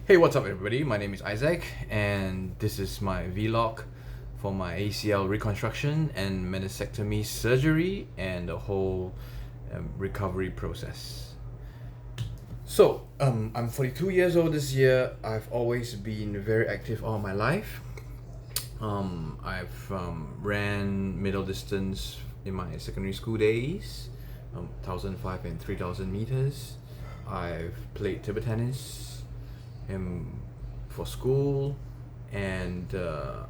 Hey, what's up, everybody? My name is Isaac, and this is my vlog for my ACL reconstruction and meniscectomy surgery and the whole recovery process. So, I'm 42 years old this year. I've always been very active all my life. I've ran middle distance in my secondary school days, 1,500 and 3,000 meters. I've played table tennis for school, and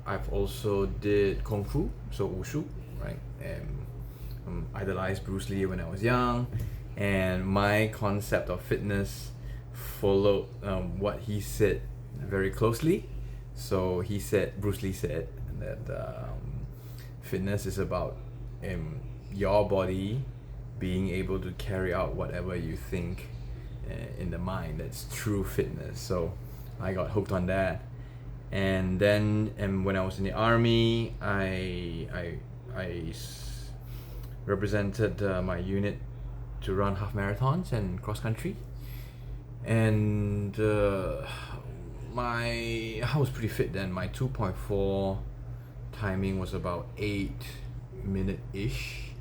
I've also did kung fu, so wushu, right? And idolized Bruce Lee when I was young, and my concept of fitness followed what he said very closely. So Bruce Lee said that fitness is about your body being able to carry out whatever you think in the mind. That's true fitness. So I got hooked on that, and then when I was in the army, I represented my unit to run half marathons and cross country, and I was pretty fit then. My 2.4 timing was about 8 minute ish.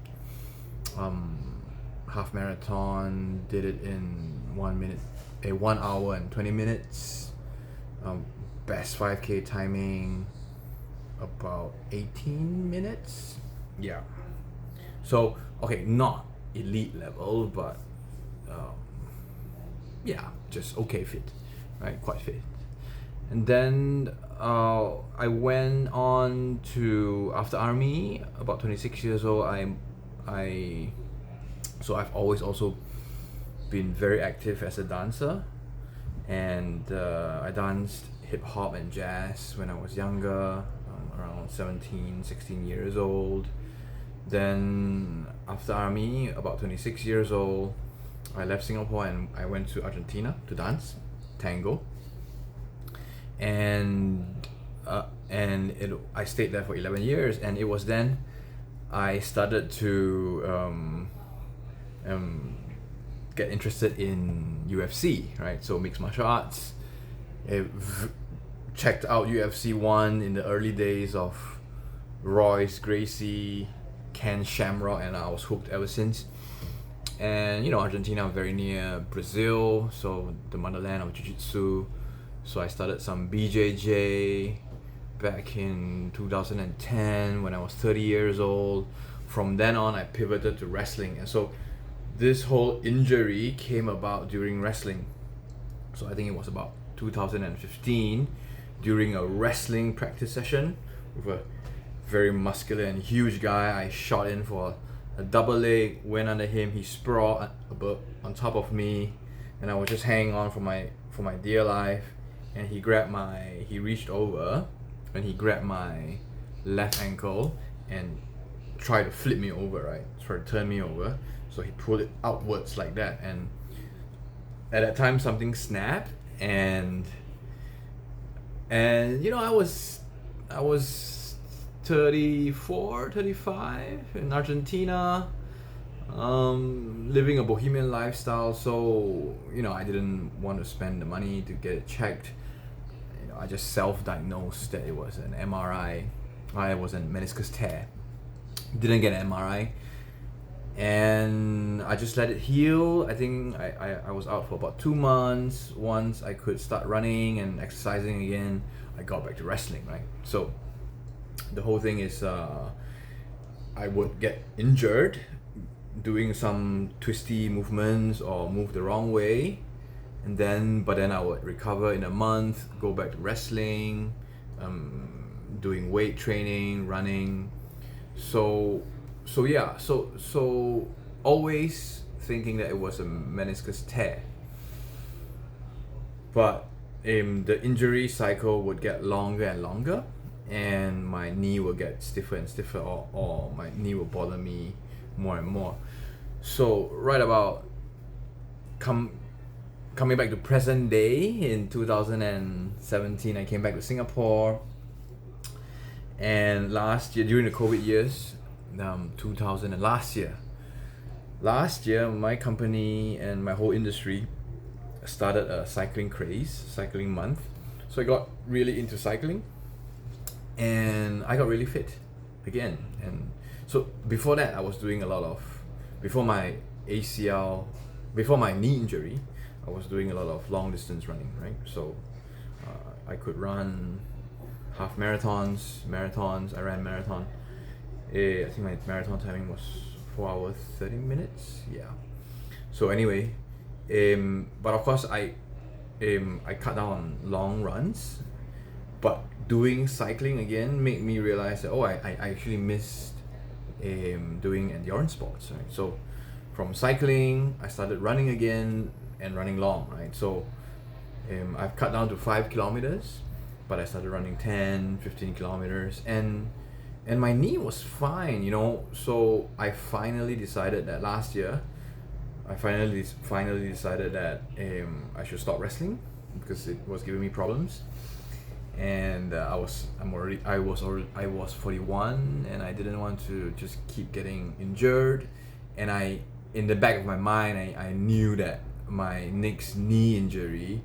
Half marathon did it in 1 hour and 20 minutes. Best 5K timing about 18 minutes. Yeah. So okay, not elite level, but yeah, just okay fit, right? Quite fit. And then I went on to, after army, about 26 years old. So I've always also been very active as a dancer, and I danced hip hop and jazz when I was younger, around 17, 16 years old. Then after army, about 26 years old, I left Singapore and I went to Argentina to dance tango, and I stayed there for 11 years, and it was then I started to get interested in UFC, right? So mixed martial arts. Checked out UFC 1 in the early days of Royce Gracie, Ken Shamrock, and I was hooked ever since. And Argentina very near Brazil, so the motherland of jiu-jitsu. So I started some BJJ back in 2010 when I was 30 years old. From then on, I pivoted to wrestling, and so this whole injury came about during wrestling. So I think it was about 2015 during a wrestling practice session with a very muscular and huge guy. I shot in for a double leg, went under him, he sprawled on top of me, and I was just hanging on for my dear life. And he reached over and he grabbed my left ankle and tried to flip me over, right? Tried to turn me over. So he pulled it outwards like that, and at that time something snapped, and I was 34, 35 in Argentina, living a bohemian lifestyle. So I didn't want to spend the money to get it checked. I just self-diagnosed that it was an MRI. I was a meniscus tear. Didn't get an MRI, and I just let it heal. I think I was out for about 2 months. Once I could start running and exercising again, I got back to wrestling, right? So the whole thing is I would get injured doing some twisty movements or move the wrong way, but then I would recover in a month, go back to wrestling, doing weight training, running. So always thinking that it was a meniscus tear, but the injury cycle would get longer and longer, and my knee will get stiffer and stiffer, or my knee will bother me more and more. So right about coming back to present day in 2017, I came back to Singapore. And last year, during the COVID years, last year, my company and my whole industry started a cycling craze, cycling month. So I got really into cycling, and I got really fit again. And so before that, I was doing a lot of, before my ACL, before my knee injury, I was doing a lot of long distance running, right? So I could run half marathons. I ran marathon. I think my marathon timing was 4 hours 30 minutes. Yeah. So anyway, but of course I cut down on long runs, but doing cycling again made me realize that I actually missed doing endurance sports, right? So from cycling I started running again, and running long, right? So I've cut down to 5 kilometers, but I started running 10, 15 kilometers, and my knee was fine, you know. So I finally decided that last year, I finally decided that I should stop wrestling because it was giving me problems. And I was 41, and I didn't want to just keep getting injured. And in the back of my mind, I knew that my next knee injury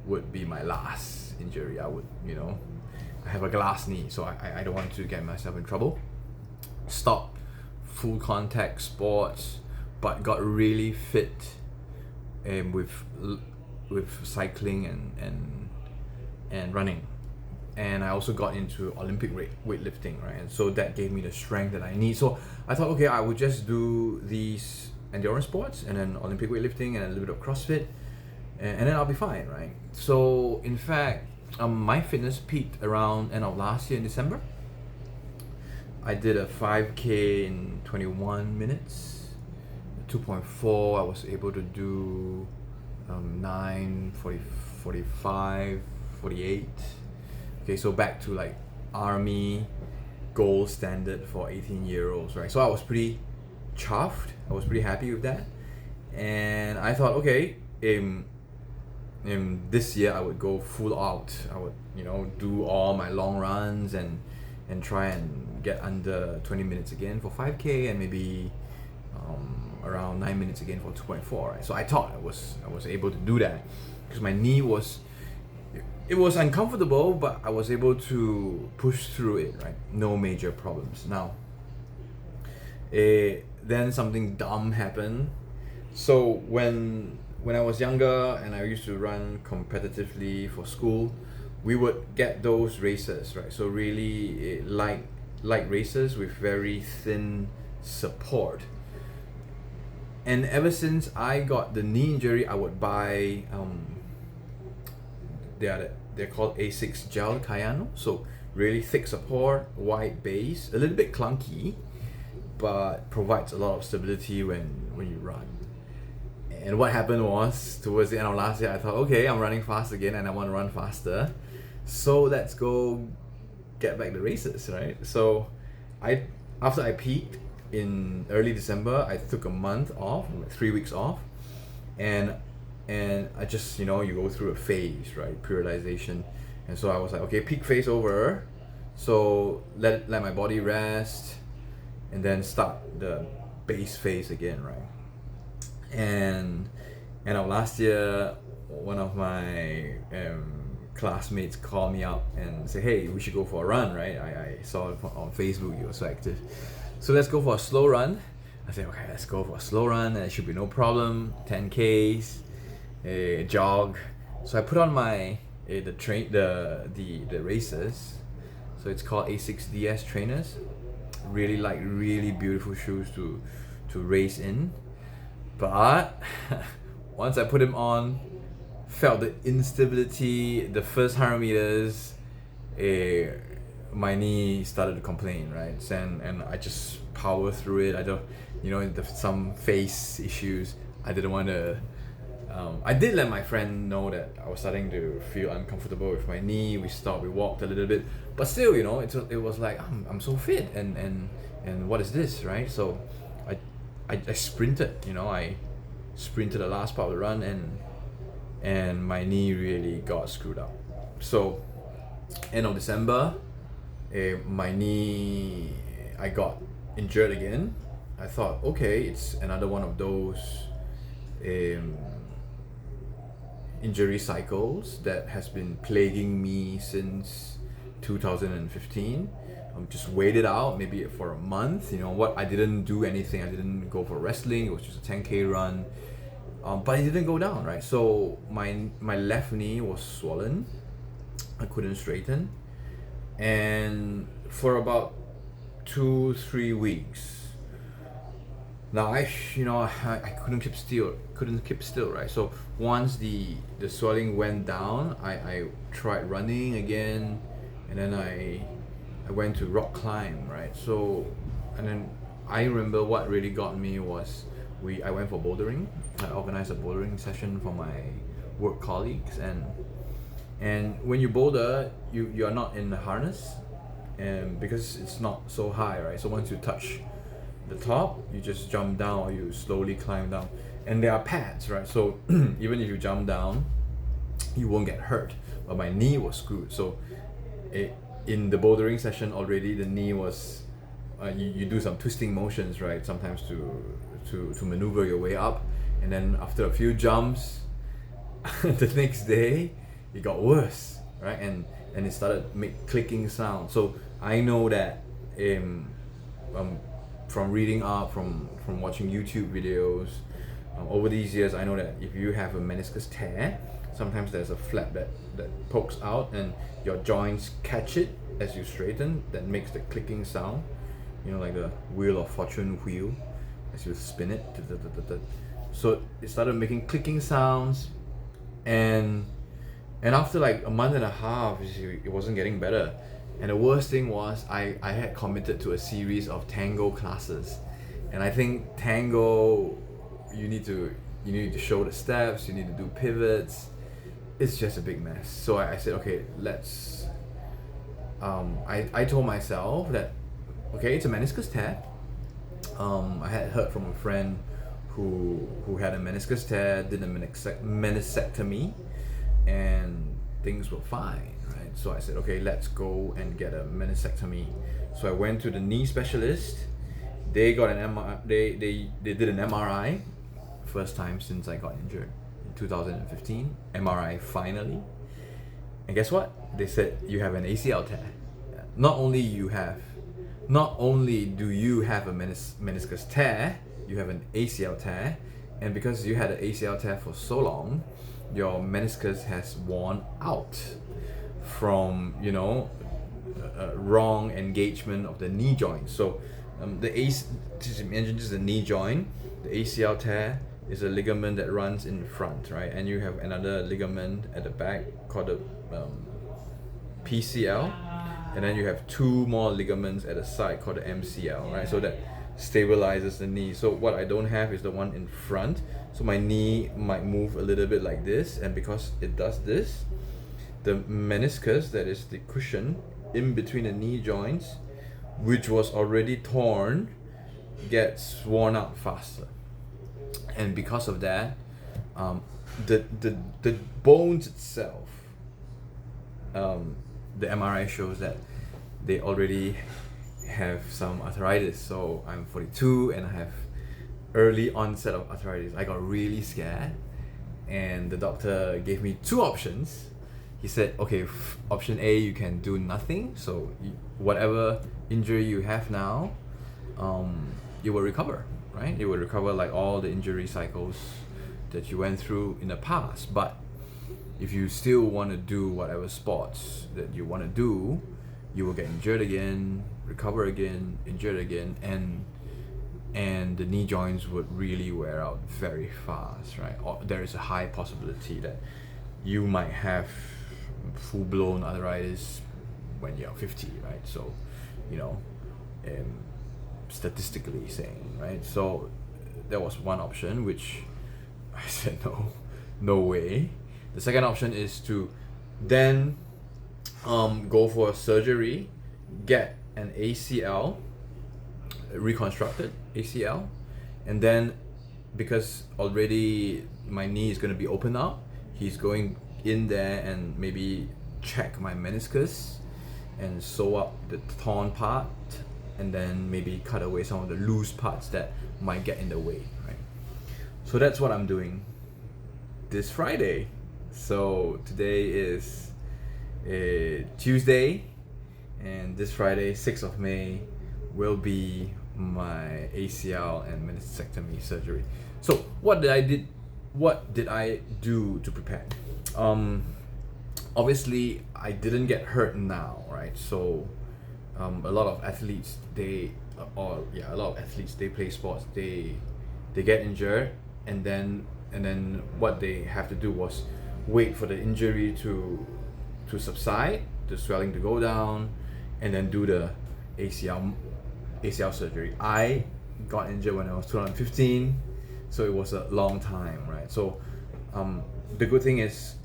would be my last injury. I have a glass knee, so I don't want to get myself in trouble. Stop full contact sports, but got really fit with cycling and running. And I also got into Olympic weightlifting, right? And so that gave me the strength that I need. So I thought, okay, I would just do these endurance sports and then Olympic weightlifting and a little bit of CrossFit, and then I'll be fine, right? So in fact, my fitness peaked around end of last year in December. I did a 5K in 21 minutes, 2.4. I was able to do 9, 40, 45, 48. Okay, so back to like army gold standard for 18-year-olds, right? So I was pretty chuffed. I was pretty happy with that, and I thought, okay, this year I would go full out. I would, do all my long runs and try and get under 20 minutes again for 5K, and maybe around 9 minutes again for 2.4. Right? So I thought I was able to do that because my knee was uncomfortable, but I was able to push through it, right? No major problems. Now, then something dumb happened. So when I was younger and I used to run competitively for school, we would get those races, right? So really light races with very thin support. And ever since I got the knee injury, I would buy they're called A6 gel Cayano. So really thick support, wide base, a little bit clunky, but provides a lot of stability when you run. And what happened was, towards the end of last year, I thought, okay, I'm running fast again and I want to run faster, so let's go get back the races, right? So after I peaked in early December, I took a month off, 3 weeks off, and I just, you go through a phase, right? Periodization. And so I was like, okay, peak phase over, so let my body rest, and then start the base phase again, right? And end of last year, one of my classmates called me up and said, hey, we should go for a run, right? I saw it on Facebook, you were so active. So let's go for a slow run. I said, okay, let's go for a slow run, and it should be no problem. 10Ks, jog. So I put on my the races. So it's called A6DS trainers. Really beautiful shoes to race in. But once I put them on, felt the instability. The first 100 meters, my knee started to complain, right? And I just power through it. I don't, some face issues. I didn't want to. I did let my friend know that I was starting to feel uncomfortable with my knee. We stopped, we walked a little bit, but still, it was like I'm so fit, and what is this, right? So I sprinted, I sprinted the last part of the run, and my knee really got screwed up. So end of December, my knee, I got injured again. I thought, okay, it's another one of those injury cycles that has been plaguing me since 2015. Just wait it out maybe for a month. I didn't do anything. I didn't go for wrestling. It was just a 10K run. But it didn't go down, right? So my left knee was swollen. I couldn't straighten. And for about 2-3 weeks, now I couldn't keep still, right? So once the swelling went down, I tried running again, and then I went to rock climb, right? So, and then I remember what really got me was I went for bouldering. I organized a bouldering session for my work colleagues, and when you boulder, you are not in the harness, and because it's not so high, right? So once you touch the top, you just jump down or you slowly climb down, and there are pads, right? So even if you jump down, you won't get hurt. But my knee was screwed, so in the bouldering session already, the knee was you do some twisting motions, right? Sometimes to maneuver your way up, and then after a few jumps, the next day it got worse, right? And it started make clicking sound. So I know that from reading up, from watching YouTube videos over these years, I know that if you have a meniscus tear, sometimes there's a flap that pokes out and your joints catch it as you straighten, that makes the clicking sound, like the Wheel of Fortune wheel as you spin it. So it started making clicking sounds, and after like a month and a half, it wasn't getting better. And the worst thing was I had committed to a series of tango classes, and I think tango, you need to show the steps, you need to do pivots. It's just a big mess. So I said, okay, let's I told myself that, okay, it's a meniscus tear. I had heard from a friend who had a meniscus tear, did a meniscectomy, and things were fine, right? So I said, okay, let's go and get a meniscectomy. So I went to the knee specialist. They got an MRI. They did an MRI, first time since I got injured in 2015. MRI finally, and guess what? They said you have an ACL tear. Not only do you have a meniscus tear, you have an ACL tear, and because you had an ACL tear for so long, your meniscus has worn out from wrong engagement of the knee joint. So this is the knee joint. The ACL tear is a ligament that runs in front, right? And you have another ligament at the back called the PCL, and then you have two more ligaments at the side called the MCL, right? So that stabilizes the knee. So what I don't have is the one in front. So my knee might move a little bit like this, and because it does this, the meniscus, that is the cushion in between the knee joints, which was already torn, gets worn out faster. And because of that, the bones itself, the MRI shows that they already have some arthritis. So I'm 42 and I have early onset of arthritis. I got really scared, and the doctor gave me two options. He said, okay, option A, you can do nothing. So whatever injury you have now, you will recover, right? You will recover like all the injury cycles that you went through in the past. But if you still want to do whatever sports that you want to do, you will get injured again, recover again, injured again, and the knee joints would really wear out very fast, right? Or there is a high possibility that you might have full-blown arthritis when you're 50, right? So, statistically saying, right? So that was one option, which I said no way. The second option is to then go for surgery, get an ACL, reconstructed ACL, and then because already my knee is going to be opened up, he's going in there and maybe check my meniscus and sew up the torn part, and then maybe cut away some of the loose parts that might get in the way, right? So that's what I'm doing this Friday. So today is Tuesday, and this Friday, 6th of May, will be my ACL and meniscectomy surgery. So what did I do to prepare? Obviously I didn't get hurt now, right? So a lot of athletes they play sports, they get injured, and then what they have to do was wait for the injury to subside, the swelling to go down, and then do the ACL surgery. I got injured when I was 2015, so it was a long time, right? So the good thing is,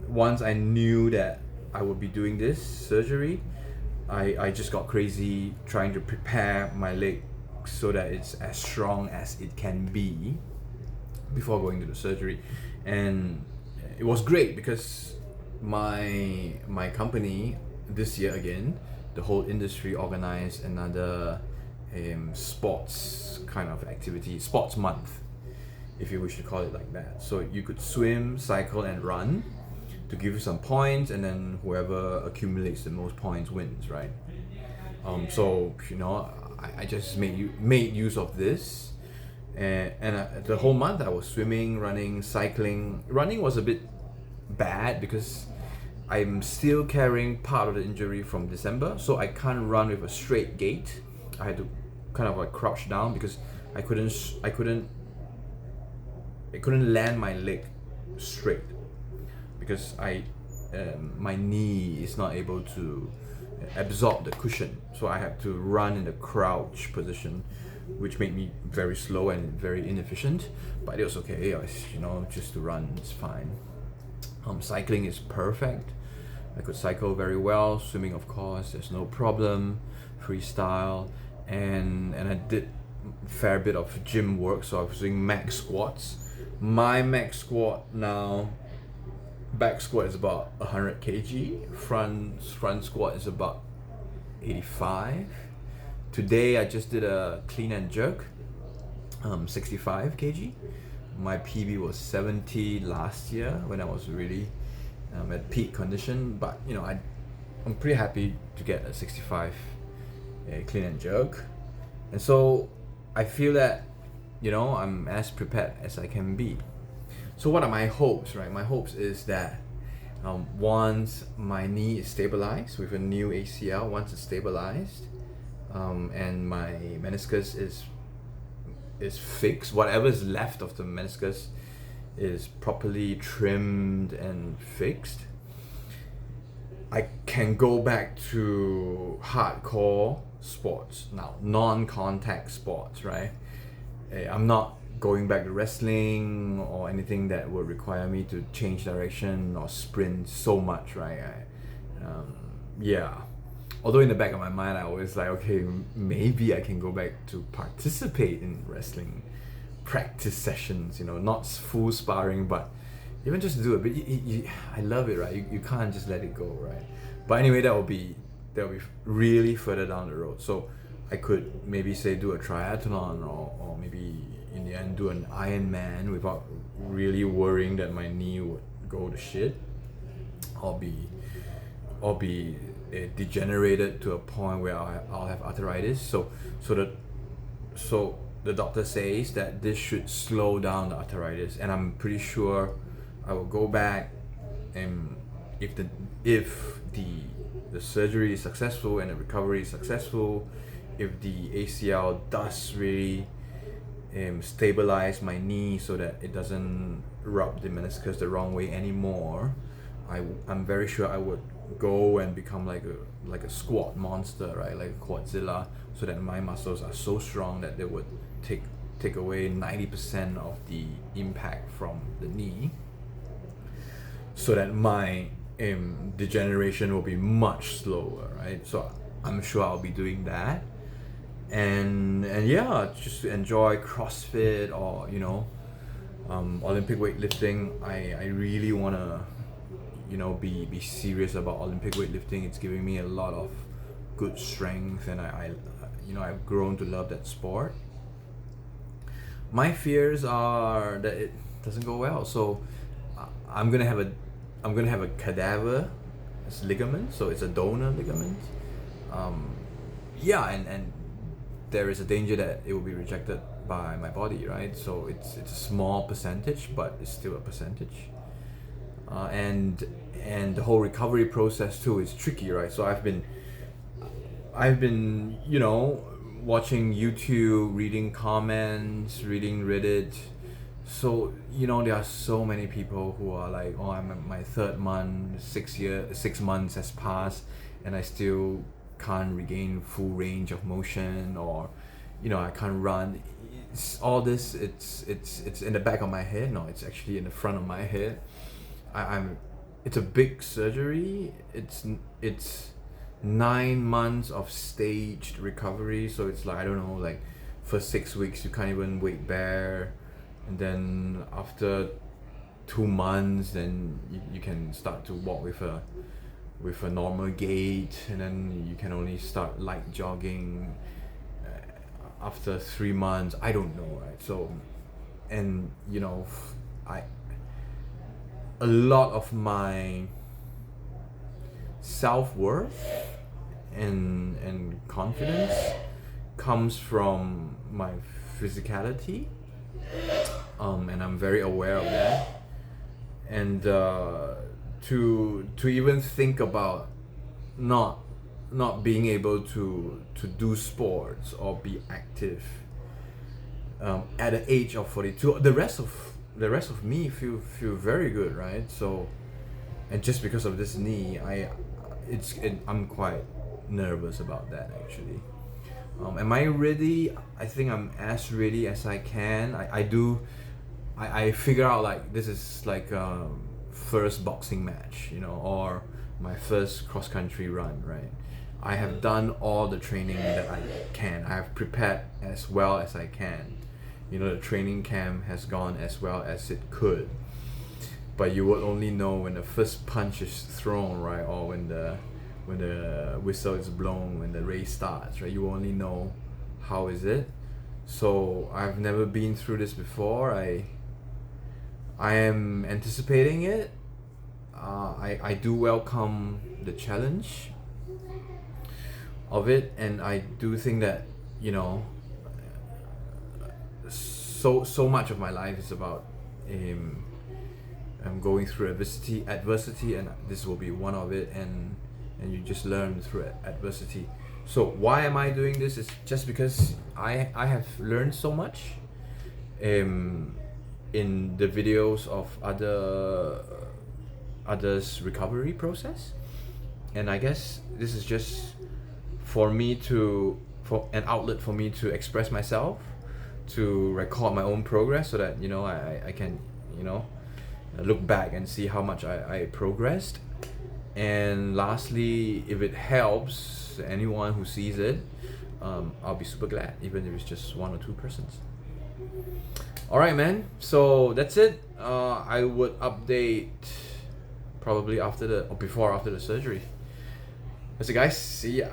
once I knew that I would be doing this surgery, I just got crazy trying to prepare my leg so that it's as strong as it can be before going to the surgery. And it was great because my company this year, again, the whole industry organized another sports kind of activity, sports month, if you wish to call it like that. So you could swim, cycle, and run to give you some points, and then whoever accumulates the most points wins, right? So I just made use of this, and the whole month I was swimming, running, cycling. Running was a bit bad because I'm still carrying part of the injury from December, so I can't run with a straight gait. I had to kind of like crouch down because I couldn't land my leg straight because my knee is not able to absorb the cushion, so I had to run in the crouch position, which made me very slow and very inefficient. But it was okay. Just to run, it's fine. Cycling is perfect. I could cycle very well. Swimming, of course, there's no problem. Freestyle, and I did a fair bit of gym work. So I was doing max squats. My max squat now, back squat is about 100 kg. Front squat is about 85. Today I just did a clean and jerk, 65 kg. My PB was 70 last year when I was really at peak condition, but I'm pretty happy to get a 65 clean and jerk, and so I feel that I'm as prepared as I can be. So what are my hopes, right? My hopes is that once my knee is stabilized with a new ACL, once it's stabilized, and my meniscus is fixed, whatever is left of the meniscus is properly trimmed and fixed, I can go back to hardcore sports now, non-contact sports, right? I'm not going back to wrestling or anything that would require me to change direction or sprint so much, right? Although in the back of my mind, I always like, okay, maybe I can go back to participate in wrestling practice sessions, not full sparring, but even just do it. But I love it, right? You can't just let it go, right? But anyway, that will be really further down the road. So I could maybe say do a triathlon, or maybe in the end do an Ironman without really worrying that my knee would go to shit or be degenerated to a point where I'll have arthritis. So the doctor says that this should slow down the arthritis, and I'm pretty sure I will go back, and if the surgery is successful and the recovery is successful, if the ACL does really stabilize my knee so that it doesn't rub the meniscus the wrong way anymore, I'm very sure I would go and become like a squat monster, right? Like a Quadzilla, so that my muscles are so strong that they would take away 90% of the impact from the knee, so that my degeneration will be much slower, right? So I'm sure I'll be doing that, and just to enjoy CrossFit or Olympic weightlifting. I really wanna be serious about Olympic weightlifting. It's giving me a lot of good strength, and I've grown to love that sport. My fears are that it doesn't go well, so I'm gonna have a cadaver ligament, so it's a donor ligament. Yeah, and there is a danger that it will be rejected by my body, right? So it's a small percentage, but it's still a percentage. And the whole recovery process too is tricky, right? So I've been watching YouTube, reading comments, reading Reddit. So there are so many people who are like, oh, I'm at my third month, 6 months has passed, and I still can't regain full range of motion, or I can't run. All this, it's in the back of my head. No, it's actually in the front of my head. It's a big surgery. It's 9 months of staged recovery. So it's like, I don't know, like for 6 weeks you can't even weight bear, and then after 2 months then you can start to walk with a normal gait, and then you can only start light jogging after 3 months. I don't know, right? So, and a lot of my self-worth and confidence comes from my physicality, and I'm very aware of that. And to even think about not being able to do sports or be active at the age of 42, the rest of me feel very good, right? So, and just because of this knee, I'm quite nervous about that, actually. Am I ready? I think I'm as ready as I can. I figure out like this is like first boxing match, or my first cross country run, right? I have done all the training that I can. I have prepared as well as I can. The training camp has gone as well as it could. But you will only know when the first punch is thrown, right? Or when the whistle is blown, when the race starts, right? You only know how is it. So I've never been through this before. I am anticipating it. I do welcome the challenge of it, and I do think that so much of my life is about going through adversity, and this will be one of it, and you just learn through adversity. So why am I doing this? It's just because I have learned so much in the videos of others' recovery process, and I guess this is just for an outlet for me to express myself, to record my own progress, so that I can look back and see how much I progressed. And lastly, if it helps anyone who sees it, I'll be super glad, even if it's just 1 or 2 persons. Alright, man, so that's it. I would update probably after the surgery. That's it, guys. See ya.